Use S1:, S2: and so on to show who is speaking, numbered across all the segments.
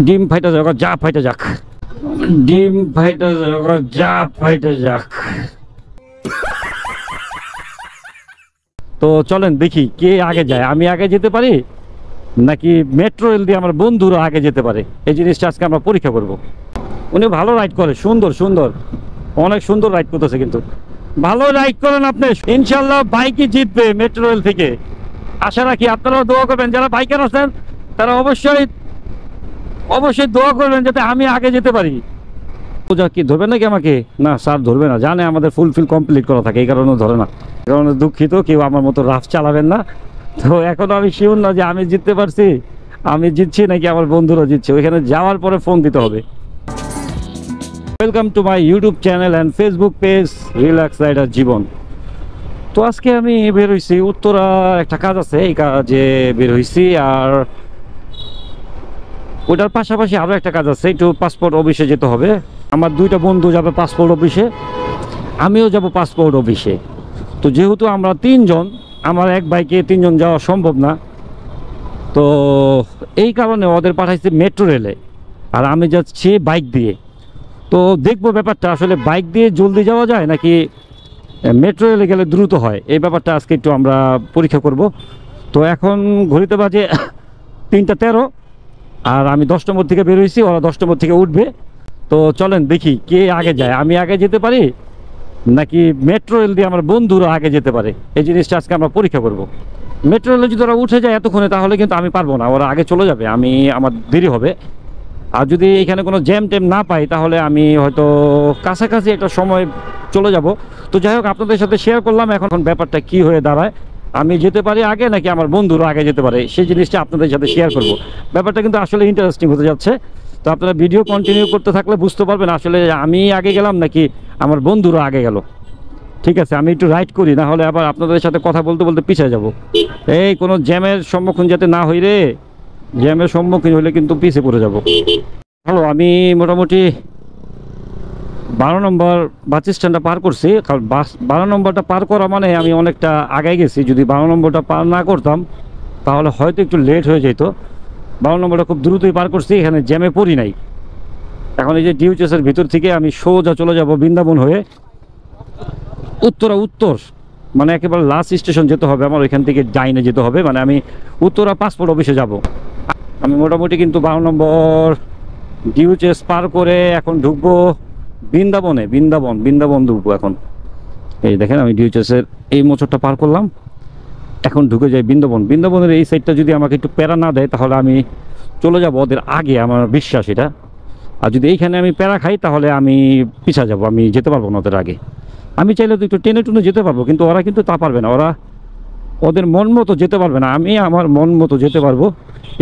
S1: ডিম ফাইটা যাক, যা ফাইটা যাক, ডিম ফাইটা যাক, যা ফাইটা যাক। তো চলেন দেখি কে আগে যায়, আমি আগে যেতে পারি নাকি মেট্রো রেল দিয়ে আমার বন্ধুরা আগে যেতে পারে। এই জিনিসটা আজকে আমরা পরীক্ষা করব। উনি ভালো রাইড করে, সুন্দর সুন্দর, অনেক সুন্দর রাইড করতেছে, কিন্তু ভালো রাইড করেন আপনি। ইনশাল্লাহ বাইকই জিতবে মেট্রো রেল থেকে, আশা রাখি। আপনারাও দোয়া করবেন, যারা বাইকার আছেন তারা অবশ্যই অবশ্যই দোয়া করবেন যাতে আমি আগে যেতে পারি। পূজা কি ধরবে নাকি আমাকে? না স্যার ধরবে না, জানে আমাদের ফুলফিল কমপ্লিট করা থাকে, এই কারণে ধরে না। এই কারণে দুঃখিত, কেউ আমার মতো রাফ চালাবেন না। তো এখনো আমি শিওর না যে আমি জিততে পারছি, আমি জিতছি নাকি আমার বন্ধুরা জিতছে। ওইখানে যাওয়ার পরে ফোন দিতে হবে। Welcome to my YouTube channel and Facebook page relax rider জীবন। তো আজকে আমি বের হয়েছি, উত্তরা একটা কাজ আছে, এই কাজে বের হয়েছি। আর ওটার পাশাপাশি আরও একটা কাজ আছে, একটু পাসপোর্ট অফিসে যেতে হবে। আমার দুইটা বন্ধু যাবে পাসপোর্ট অফিসে, আমিও যাব পাসপোর্ট অফিসে। তো যেহেতু আমরা তিনজন, আমার এক বাইকে তিনজন যাওয়া সম্ভব না, তো এই কারণে ওদের পাঠাইছে মেট্রো রেলে, আর আমি যাচ্ছি বাইক দিয়ে। তো দেখবো ব্যাপারটা আসলে বাইক দিয়ে জলদি যাওয়া যায় নাকি মেট্রো রেলে গেলে দ্রুত হয়, এই ব্যাপারটা আজকে একটু আমরা পরীক্ষা করব। তো এখন ঘড়িতে বাজে 3:13, আর আমি 10 নম্বর থেকে বের হয়েছি, ওরা 10 নম্বর থেকে উঠবে। তো চলেন দেখি কে আগে যায়, আমি আগে যেতে পারি নাকি মেট্রো রেল দিয়ে আমার বন্ধুরা আগে যেতে পারে। এই জিনিসটা আজকে আমরা পরীক্ষা করব। মেট্রো রেলে যদি ওরা উঠে যায় এতক্ষণে, তাহলে কিন্তু আমি পারবো না, ওরা আগে চলে যাবে, আমার দেরি হবে। আর যদি এখানে কোনো জ্যাম ট্যাম না পাই, তাহলে আমি হয়তো কাছাকাছি একটা সময় চলে যাব। তো যাই হোক, আপনাদের সাথে শেয়ার করলাম এখন ব্যাপারটা কি হয়ে দাঁড়ায়, আমি যেতে পারি আগে নাকি আমার বন্ধুরা আগে যেতে পারে, সেই জিনিসটা আপনাদের সাথে শেয়ার করব। ব্যাপারটা কিন্তু আসলে ইন্টারেস্টিং হতে যাচ্ছে। তো আপনারা ভিডিও কন্টিনিউ করতে থাকলে বুঝতে পারবেন আসলে আমি আগে গেলাম নাকি আমার বন্ধুরা আগে গেল। ঠিক আছে, আমি একটু রাইড করি, না হলে আবার আপনাদের সাথে কথা বলতে বলতে পিছিয়ে যাব। এই কোনো জ্যামের সম্মুখীন যাতে না হই রে, জ্যামের সম্মুখীন হলে কিন্তু পিছিয়ে পড়ে যাব। হ্যালো, আমি মোটামুটি 12 নম্বর বাস স্ট্যান্ডটা পার করছি। কারণ 12 নম্বরটা পার করা মানে আমি অনেকটা আগায় গেছি। যদি 12 নম্বরটা পার না করতাম তাহলে হয়তো একটু লেট হয়ে যেত। 12 নম্বরটা খুব দ্রুতই পার করছি, এখানে জ্যামে পড়ি নাই। এখন এই যে ডিউচেসের ভিতর থেকে আমি সোজা চলে যাব বৃন্দাবন হয়ে উত্তরা, উত্তর মানে একেবারে লাস্ট স্টেশন যেতে হবে আমার, ওইখান থেকে ডাইনে যেতে হবে। মানে আমি উত্তরা পাসপোর্ট অফিসে যাব। আমি মোটামুটি কিন্তু 12 নম্বর ডিউচেস পার করে এখন ঢুকবো বৃন্দাবনে। বৃন্দাবন ঢুকবো এখন। এই দেখেন আমি ডিউচেসের এই মোচরটা পার করলাম, এখন ঢুকে যাই বৃন্দাবনের এই সাইডটা যদি আমাকে একটু প্যারা না দেয় তাহলে আমি চলে যাব ওদের আগে, আমার বিশ্বাস এটা। আর যদি এইখানে আমি প্যারা খাই তাহলে আমি পিছা যাব, আমি যেতে পারবো না ওদের আগে। আমি চাইলে তো একটু টেনে টুনে যেতে পারবো, কিন্তু ওরা কিন্তু তা পারবে না, ওরা ওদের মন মতো যেতে পারবে না। আমি আমার মন মতো যেতে পারবো,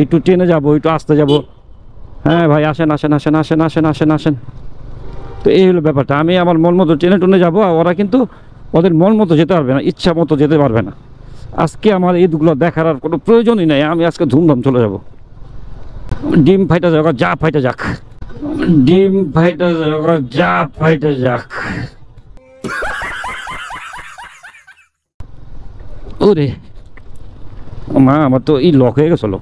S1: একটু টেনে যাব, একটু আসতে যাব। হ্যাঁ ভাই, আসেন আসেন আসেন আসেন আসেন আসেন আসেন। তো এই হলো ব্যাপারটা, আমি আমার মন মতো টেনে টুনে যাবো, আর ওরা কিন্তু ওদের মন মতো যেতে পারবে না, ইচ্ছা মতো যেতে পারবে না। আজকে আমার এইগুলো দেখার আর কোনো প্রয়োজনই নাই, আমি আজকে ধুমধাম চলে যাব। ডিম ফাইটা যাক, যা ফাইটা যাক, ডিম ফাইটা যাক, যা ফাইটা যাক। ওরে মা, আমার তো এই লক হয়ে গেছিল।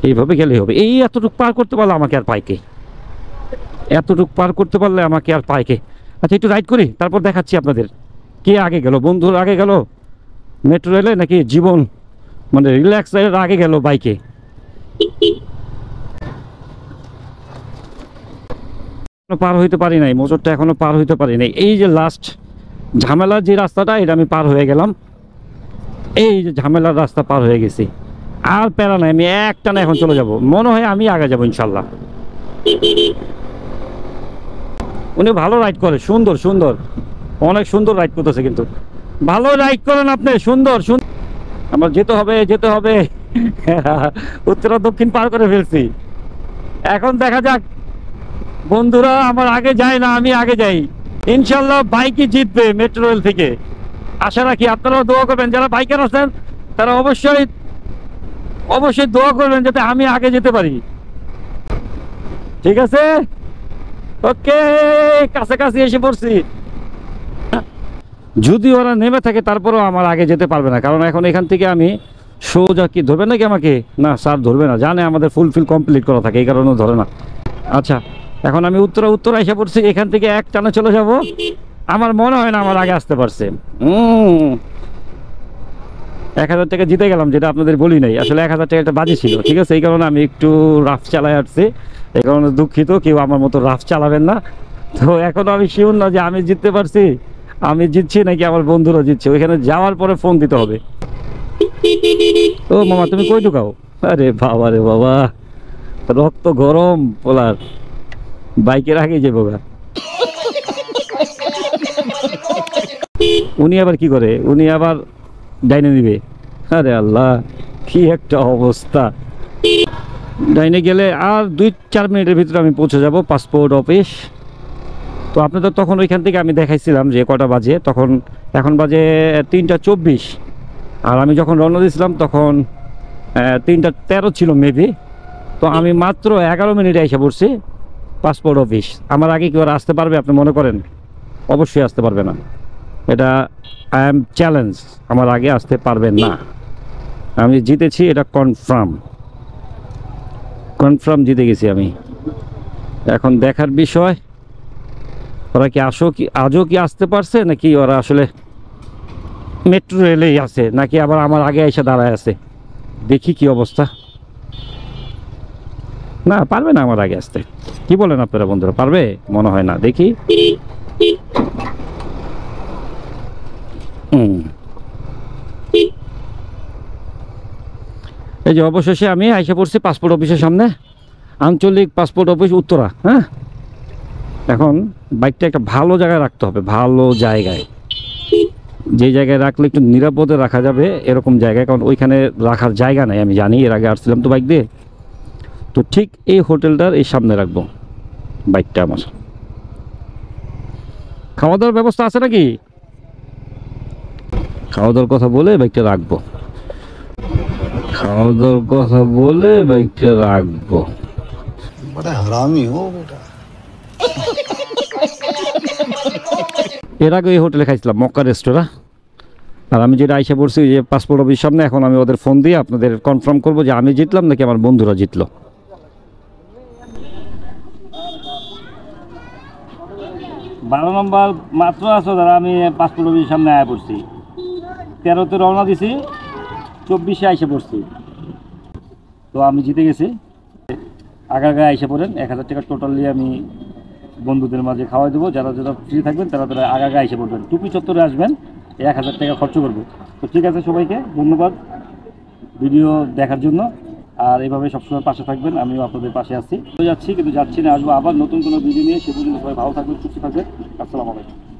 S1: এইভাবে গেলেই হবে। এই এতটুকু পার করতে পারলে আমাকে আর পাইকে, এতটুকু পার করতে পারলে আমাকে আর পাইকে। আচ্ছা, একটু রাইড করি, তারপর দেখাচ্ছি আপনাদের কে আগে গেল, বন্ধুর আগে গেল মেট্রো রেলে নাকি জীবন মানে রিল্যাক্স রাইডার আগে গেল বাইকে। পার হইতে পারি নাই, মোচরটা এখনো পার হইতে পারি নাই। এই যে লাস্ট ঝামেলার যে রাস্তাটা, এটা আমি পার হয়ে গেলাম। এই যে ঝামেলার রাস্তা পার হয়ে গেছি, আর প্যারা নাই, আমি একটানা এখন চলে যাব। মনে হয় আমি আগে যাব ইনশাল্লাহ। উনি ভালো রাইড করে, সুন্দর সুন্দর, অনেক সুন্দর রাইড করতেছে, কিন্তু ভালো রাইড করেন আপনি, সুন্দর সুন্দর। আমার যেতে হবে যেতে হবে উত্তরা দক্ষিণ পার করে ফেলছি। এখন দেখা যাক বন্ধুরা আমার আগে যায় না আমি আগে যাই। ইনশাল্লাহ বাইকই জিতবে মেট্রো রেল থেকে, আশা রাখি। আপনারাও দোয়া করবেন, যারা বাইকার আছেন তারা অবশ্যই অবশ্যই দোয়া করবেন যাতে আমি আগে যেতে পারি। ঠিক আছে, ওকে, কাছাকাছি এসে পড়ছি। যদি ওরা নেমে থাকে তারপরেও আমার আগে যেতে পারবে না, কারণ এখন এখান থেকে আমি সোজা কি ধরবে নাকি আমাকে? না স্যার ধরবে না, জানে আমাদের ফুলফিল কমপ্লিট করা থাকে, এই কারণে ধরে না। আচ্ছা, এখন আমি উত্তর এসে পড়ছি, এখান থেকে এক টানা চলে যাব। আমার মনে হয় না আমার আগে আসতে পারছে। 1000 টাকা জিতে গেলাম, যেটা আপনাদের বলি নাই। আসলে 1000 টাকা একটা বাজি ছিল, ঠিক আছে? এই কারণে আমি একটু রাফ চালাই আসছি, এই কারণে দুঃখিত, কেউ আমার মতো রাফ চালাবেন না। তো এখনো আমি শিওর না যে আমি জিততে পারছি, আমি জিতছি নাকি আমার বন্ধুরা জিতছে। ওইখানে যাওয়ার পরে ফোন দিতে হবে। ও মামা, তুমি কই ঢুকাও? আরে বাবা রে বাবা, রক্ত গরম পোলার, বাইকের আগে যাবো গা। উনি আবার কি করে? উনি আবার ডাইনে নিবে। আরে আল্লাহ, কি একটা অবস্থা। ডাইনে গেলে আর 2-4 মিনিটের ভিতরে আমি পৌঁছে যাব পাসপোর্ট অফিস। তো আপনাদের তখন ওইখান থেকে আমি দেখাইছিলাম যে কটা বাজে, তখন এখন বাজে 3:24। আর আমি যখন রওনা দিয়েছিলাম তখন 3:13 ছিল মেবি। তো আমি মাত্র 11 মিনিটে এসে পড়ছি পাসপোর্ট অফিস। আমার আগে কি ওরা আসতে পারবে আপনি মনে করেন? অবশ্যই আসতে পারবে না। এটা আই এম চ্যালেঞ্জ, আমার আগে আসতে পারবেন না। আমি জিতেছি, এটা কনফার্ম জিতে গেছি আমি। এখন দেখার বিষয় ওরা কি আজও কি আসতে পারছে, নাকি ওরা আসলে মেট্রো রেলেই আছে, নাকি আবার আমার আগে এসে দাঁড়ায় আছে। দেখি কি অবস্থা। না, পারবে না আমার আগে আসতে। কি বলেন আপনারা বন্ধুরা, পারবে? মনে হয় না, দেখি। এই যে অবশেষে আমি আইসা পড়ছি পাসপোর্ট অফিসের সামনে, আঞ্চলিক পাসপোর্ট অফিস উত্তরা। হ্যাঁ, এখন বাইকটা একটা ভালো জায়গায় রাখতে হবে, ভালো জায়গায়, যে জায়গায় রাখলে একটু নিরাপদে রাখা যাবে এরকম জায়গায়, কারণ ওইখানে রাখার জায়গা নেই। আমি জানি, এর আগে আসছিলাম তো বাইক দিয়ে। তো ঠিক এই হোটেলটার এই সামনে রাখবো বাইকটা আমার। খাওয়া দাওয়ার ব্যবস্থা আছে নাকি? খাওয়া দাওয়ার কথা বলে বাইকটা রাখবো, খাওয়া দাওয়ার কথা বলে বাইকটা রাখবো।
S2: बड़ा हरामी हो बेटा।
S1: এর আগে এই হোটেলে খাইছিলাম, মক্কা রেস্টোরাঁ। আর আমি যেটা আইসা পড়ছি যে পাসপোর্ট অফিস সামনে, এখন আমি ওদের ফোন দিয়ে আপনাদের কনফার্ম করবো যে আমি জিতলাম নাকি আমার বন্ধুরা জিতলো। 12 নম্বর মাত্র আছো দাদা, আমি পাসপোর্ট অফিসের সামনে আয়া পড়ছি। 13তে রওনা দিছি, 24-এ আইসা পড়ছি। তো আমি জিতে গেছি। আগায় আইসা পড়েন, 1000 টাকা টোটালি আমি বন্ধুদের মাঝে খাওয়াই দেবো। যারা যারা ফ্রি থাকবেন তারা আগায় আইসা পড়বেন, টুপি চত্বরে আসবেন, 1000 টাকা খরচ করবো। তো ঠিক আছে, সবাইকে ধন্যবাদ ভিডিও দেখার জন্য। আর এইভাবে সবসময় পাশে থাকবেন, আমিও আপনাদের পাশে আছি। তো যাচ্ছি, কিন্তু যাচ্ছি না, আসবো আবার নতুন কোনো ভিডিও নিয়ে। সে পর্যন্ত সবাই ভালো থাকবেন, সুস্থ থাকবেন। আসসালামু আলাইকুম।